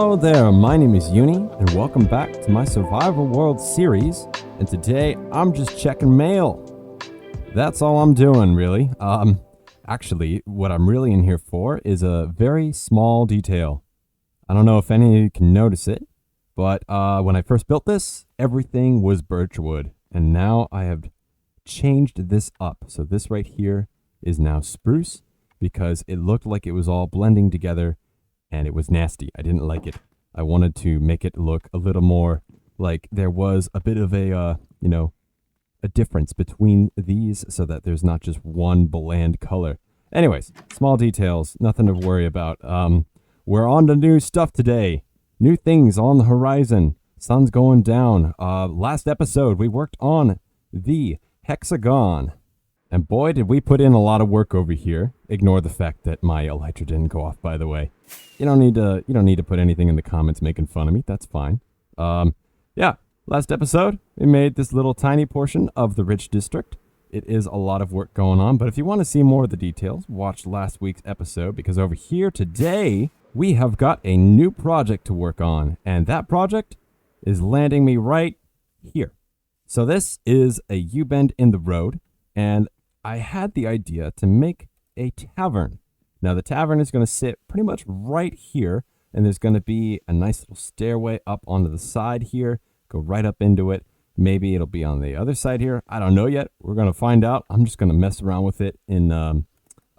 Hello there, my name is Uni, and welcome back to my Survival World series, and today I'm just checking mail. That's all I'm doing, really. Actually, what I'm really in here for is a very small detail. I don't know if any of you can notice it, but when I first built this, everything was birchwood, and now I have changed this up. So this right here is now spruce, because it looked like it was all blending together, and it was nasty. I didn't like it. I wanted to make it look a little more like there was a bit of a difference between these so that there's not just one bland color. Anyways, small details, nothing to worry about. We're on to new stuff today. New things on the horizon. Sun's going down. Last episode, we worked on the hexagon. And boy, did we put in a lot of work over here. Ignore the fact that my elytra didn't go off, by the way. You don't need to put anything in the comments making fun of me. That's fine. Last episode, we made this little tiny portion of the Rich District. It is a lot of work going on, but if you want to see more of the details, watch last week's episode, because over here today, we have got a new project to work on, and that project is landing me right here. So this is a U-bend in the road, and I had the idea to make a tavern. Now the tavern is going to sit pretty much right here, and there's going to be a nice little stairway up onto the side here, go right up into it. Maybe it'll be on the other side here. I don't know yet. We're going to find out. I'm just going to mess around with it in a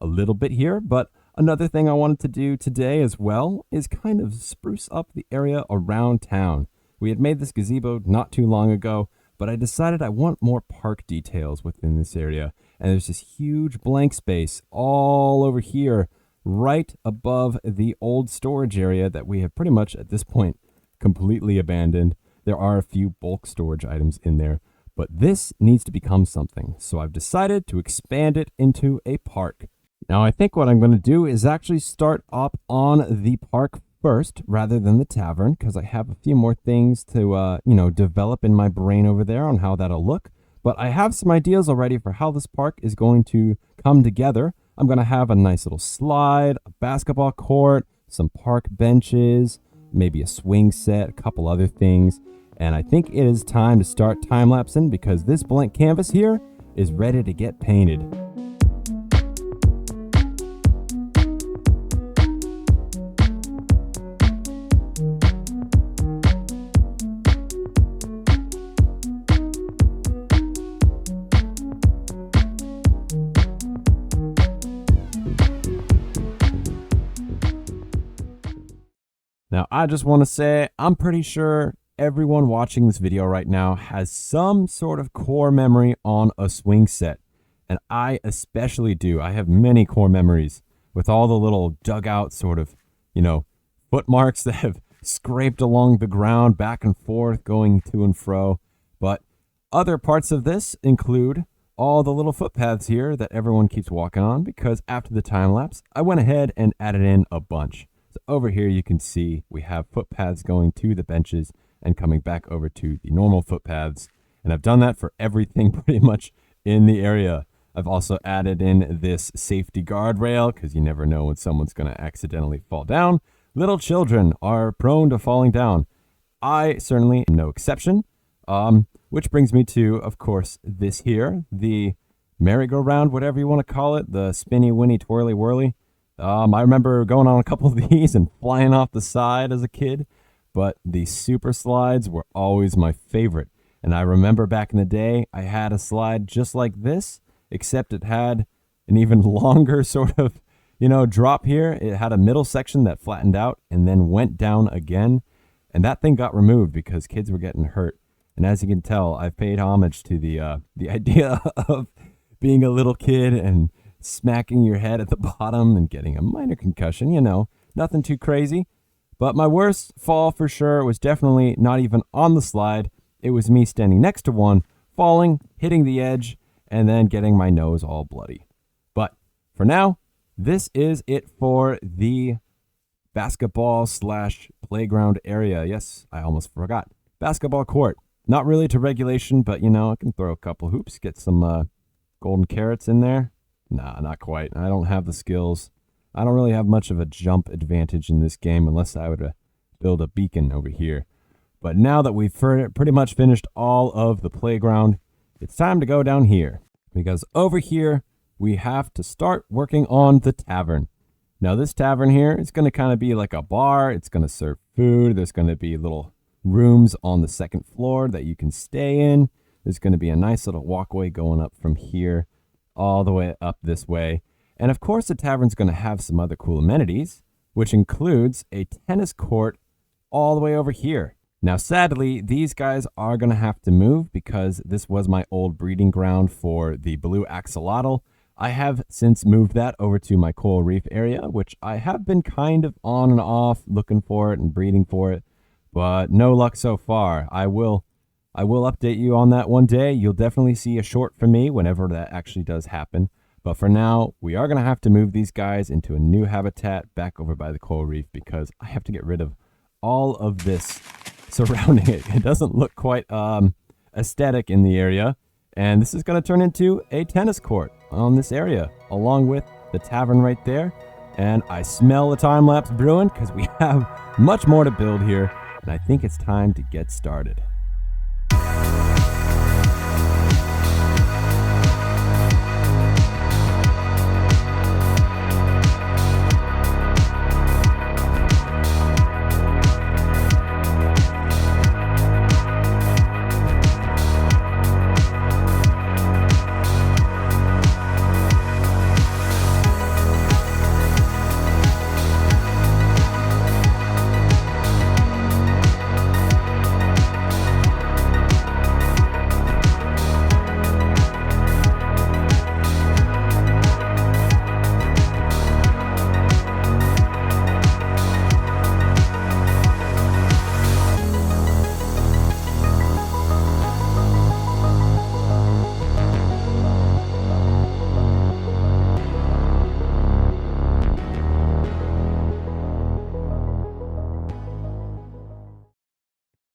little bit here. But another thing I wanted to do today as well is kind of spruce up the area around town. We had made this gazebo not too long ago, but I decided I want more park details within this area. And there's this huge blank space all over here, right above the old storage area that we have pretty much at this point completely abandoned. There are a few bulk storage items in there, but this needs to become something. So I've decided to expand it into a park. Now I think what I'm going to do is actually start up on the park first rather than the tavern, because I have a few more things to develop in my brain over there on how that'll look. But I have some ideas already for how this park is going to come together. I'm going to have a nice little slide, a basketball court, some park benches, maybe a swing set, a couple other things. And I think it is time to start time-lapsing, because this blank canvas here is ready to get painted. Now, I just want to say, I'm pretty sure everyone watching this video right now has some sort of core memory on a swing set. And I especially do. I have many core memories with all the little dugout sort of, foot marks that have scraped along the ground back and forth, going to and fro. But other parts of this include all the little footpaths here that everyone keeps walking on, because after the time lapse, I went ahead and added in a bunch. So over here you can see we have footpaths going to the benches and coming back over to the normal footpaths. And I've done that for everything pretty much in the area. I've also added in this safety guardrail, because you never know when someone's going to accidentally fall down. Little children are prone to falling down. I certainly am no exception. Which brings me to, of course, this here, the merry-go-round, whatever you want to call it, the spinny-winny, twirly-whirly. I remember going on a couple of these and flying off the side as a kid, but the super slides were always my favorite. And I remember back in the day, I had a slide just like this, except it had an even longer sort of, drop here. It had a middle section that flattened out and then went down again. And that thing got removed because kids were getting hurt. And as you can tell, I've paid homage to the idea of being a little kid and smacking your head at the bottom and getting a minor concussion, nothing too crazy. But my worst fall for sure was definitely not even on the slide. It was me standing next to one, falling, hitting the edge, and then getting my nose all bloody. But for now, this is it for the basketball/playground area. Yes, I almost forgot. Basketball court. Not really to regulation, but I can throw a couple hoops, get some golden carrots in there. Nah, not quite. I don't have the skills. I don't really have much of a jump advantage in this game unless I would build a beacon over here. But now that we've pretty much finished all of the playground, it's time to go down here. Because over here, we have to start working on the tavern. Now this tavern here is going to kind of be like a bar. It's going to serve food. There's going to be little rooms on the second floor that you can stay in. There's going to be a nice little walkway going up from here all the way up this way. And of course, the tavern's going to have some other cool amenities, which includes a tennis court all the way over here. Now, sadly, these guys are going to have to move because this was my old breeding ground for the blue axolotl. I have since moved that over to my coral reef area, which I have been kind of on and off looking for it and breeding for it, but no luck so far. I will update you on that one day. You'll definitely see a short from me whenever that actually does happen. But for now, we are going to have to move these guys into a new habitat back over by the coral reef because I have to get rid of all of this surrounding it. It doesn't look quite aesthetic in the area. And this is going to turn into a tennis court on this area, along with the tavern right there. And I smell the time-lapse brewing because we have much more to build here. And I think it's time to get started.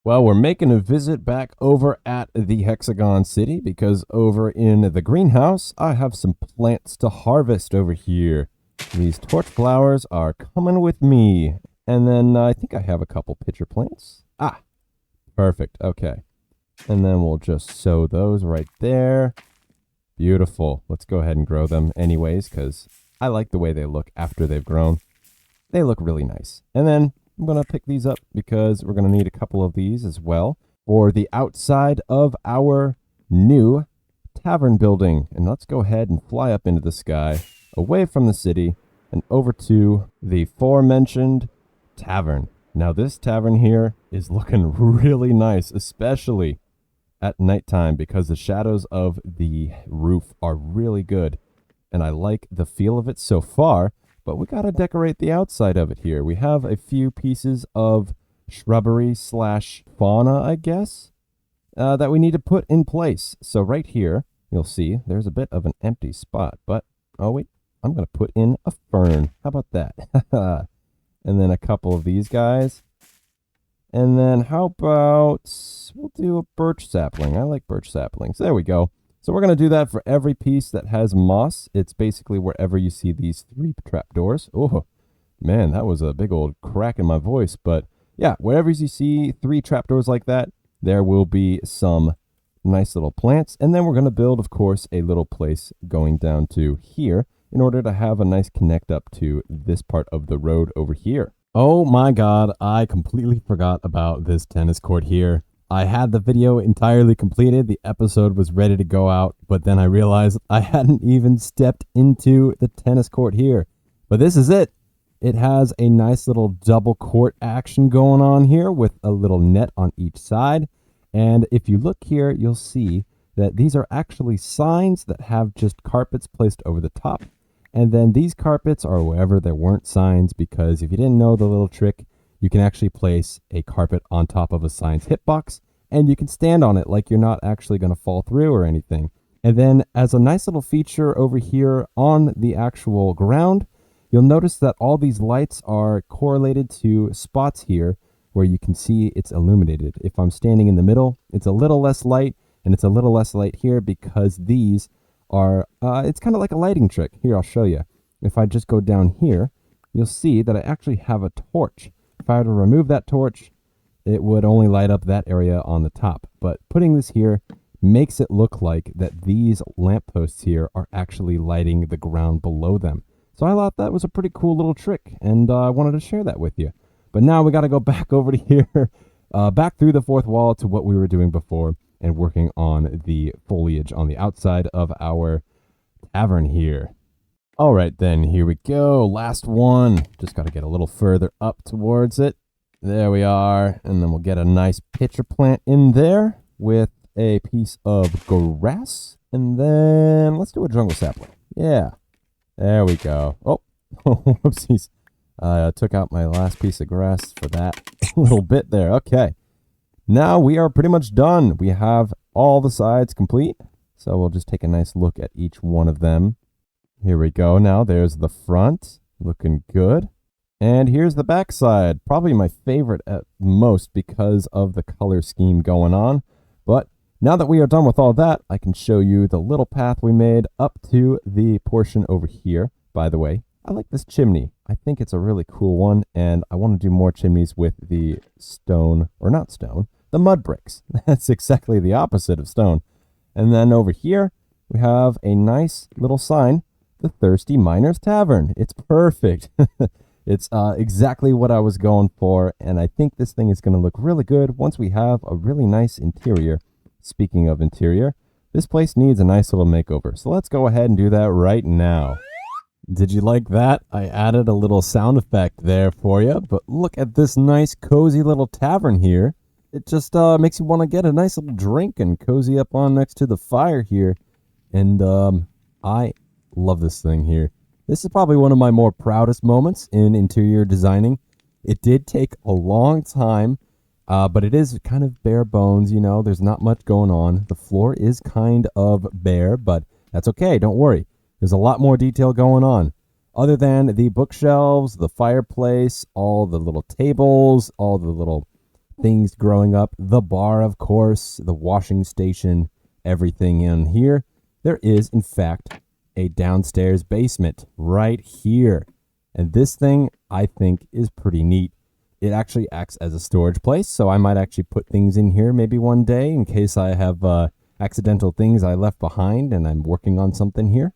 Well, we're making a visit back over at the Hexagon City because over in the greenhouse, I have some plants to harvest over here. These torch flowers are coming with me. And then I think I have a couple pitcher plants. Ah, perfect. Okay. And then we'll just sow those right there. Beautiful. Let's go ahead and grow them anyways because I like the way they look after they've grown. They look really nice. And then I'm going to pick these up because we're going to need a couple of these as well for the outside of our new tavern building. And let's go ahead and fly up into the sky, away from the city, and over to the aforementioned tavern. Now this tavern here is looking really nice, especially at nighttime because the shadows of the roof are really good. And I like the feel of it so far. But we got to decorate the outside of it here. We have a few pieces of shrubbery / fauna, I guess, that we need to put in place. So right here, you'll see there's a bit of an empty spot. But, oh wait, I'm going to put in a fern. How about that? And then a couple of these guys. And then how about, we'll do a birch sapling. I like birch saplings. There we go. So we're going to do that for every piece that has moss. It's basically wherever you see these 3 trapdoors. Oh, man, that was a big old crack in my voice. But yeah, wherever you see 3 trapdoors like that, there will be some nice little plants. And then we're going to build, of course, a little place going down to here in order to have a nice connect up to this part of the road over here. Oh my God, I completely forgot about this tennis court here. I had the video entirely completed. The episode was ready to go out, but then I realized I hadn't even stepped into the tennis court here. But this is it. It has a nice little double court action going on here with a little net on each side. And if you look here, you'll see that these are actually signs that have just carpets placed over the top. And then these carpets are wherever there weren't signs, because if you didn't know the little trick, you can actually place a carpet on top of a sign's hitbox, and you can stand on it like you're not actually going to fall through or anything. And then as a nice little feature over here on the actual ground, you'll notice that all these lights are correlated to spots here where you can see it's illuminated. If I'm standing in the middle, it's a little less light, and it's a little less light here because these are, it's kind of like a lighting trick. Here, I'll show you. If I just go down here, you'll see that I actually have a torch if I were to remove that torch, it would only light up that area on the top. But putting this here makes it look like that these lampposts here are actually lighting the ground below them. So I thought that was a pretty cool little trick, and I wanted to share that with you. But now we got to go back over to here, back through the fourth wall to what we were doing before and working on the foliage on the outside of our tavern here. All right, then, here we go. Last one. Just got to get a little further up towards it. There we are. And then we'll get a nice pitcher plant in there with a piece of grass. And then let's do a jungle sapling. Yeah. There we go. Oh, whoopsies. I took out my last piece of grass for that little bit there. Okay. Now we are pretty much done. We have all the sides complete. So we'll just take a nice look at each one of them. Here we go. Now there's the front. Looking good. And here's the back side. Probably my favorite at most because of the color scheme going on. But now that we are done with all that, I can show you the little path we made up to the portion over here. By the way, I like this chimney. I think it's a really cool one, and I want to do more chimneys with the stone, or not stone, the mud bricks. That's exactly the opposite of stone. And then over here, we have a nice little sign, the Thirsty Miners Tavern. It's perfect. It's exactly what I was going for, and I think this thing is going to look really good once we have a really nice interior. Speaking of interior, this place needs a nice little makeover, so let's go ahead and do that right now. Did you like that? I added a little sound effect there for you, but look at this nice cozy little tavern here. It just makes you want to get a nice little drink and cozy up on next to the fire here, and I love this thing here. This is probably one of my more proudest moments in interior designing. It did take a long time, but it is kind of bare bones, you know. There's not much going on. The floor is kind of bare, but that's okay. Don't worry. There's a lot more detail going on. Other than the bookshelves, the fireplace, all the little tables, all the little things growing up, the bar, of course, the washing station, everything in here. There is, in fact, a downstairs basement right here. And this thing, I think, is pretty neat. It actually acts as a storage place, so I might actually put things in here maybe one day in case I have accidental things I left behind and I'm working on something here.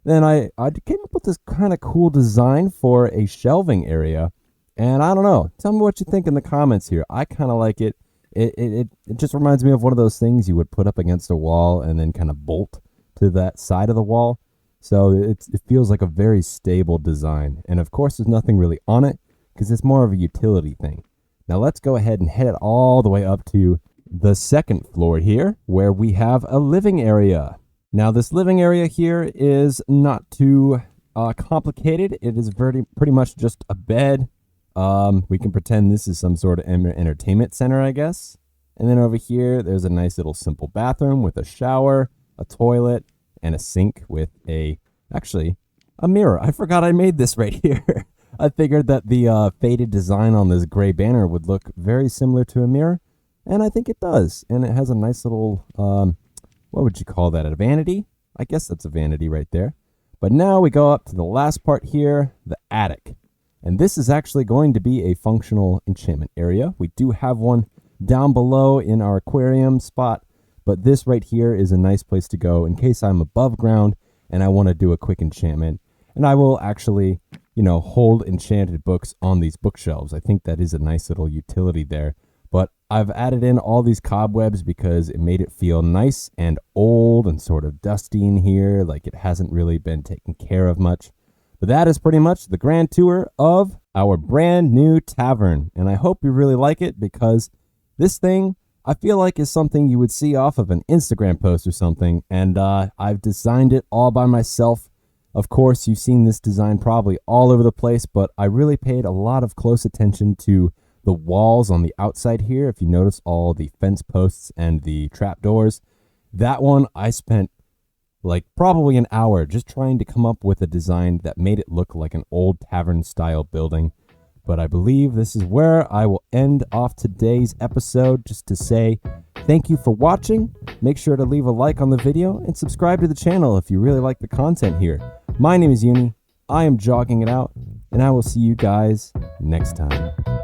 Then I came up with this kind of cool design for a shelving area. And I don't know. Tell me what you think in the comments here. I kind of like it. It just reminds me of one of those things you would put up against a wall and then kind of bolt to that side of the wall. So it feels like a very stable design. And of course, there's nothing really on it because it's more of a utility thing. Now let's go ahead and head all the way up to the second floor here where we have a living area. Now this living area here is not too complicated. It is pretty much just a bed. We can pretend this is some sort of entertainment center, I guess. And then over here, there's a nice little simple bathroom with a shower, a toilet, and a sink with actually a mirror. I forgot I made this right here. I figured that the faded design on this gray banner would look very similar to a mirror, and I think it does. And it has a nice little, what would you call that, a vanity? I guess that's a vanity right there. But now we go up to the last part here, the attic. And this is actually going to be a functional enchantment area. We do have one down below in our aquarium spot, but this right here is a nice place to go in case I'm above ground and I want to do a quick enchantment. And I will actually, hold enchanted books on these bookshelves. I think that is a nice little utility there. But I've added in all these cobwebs because it made it feel nice and old and sort of dusty in here, like it hasn't really been taken care of much. But that is pretty much the grand tour of our brand new tavern. And I hope you really like it because this thing, I feel like, is something you would see off of an Instagram post or something. And I've designed it all by myself. Of course, you've seen this design probably all over the place, but I really paid a lot of close attention to the walls on the outside here. If you notice all the fence posts and the trapdoors, that one I spent like probably an hour just trying to come up with a design that made it look like an old tavern style building. But I believe this is where I will end off today's episode, just to say thank you for watching. Make sure to leave a like on the video and subscribe to the channel if you really like the content here. My name is Uni. I am jogging it out, and I will see you guys next time.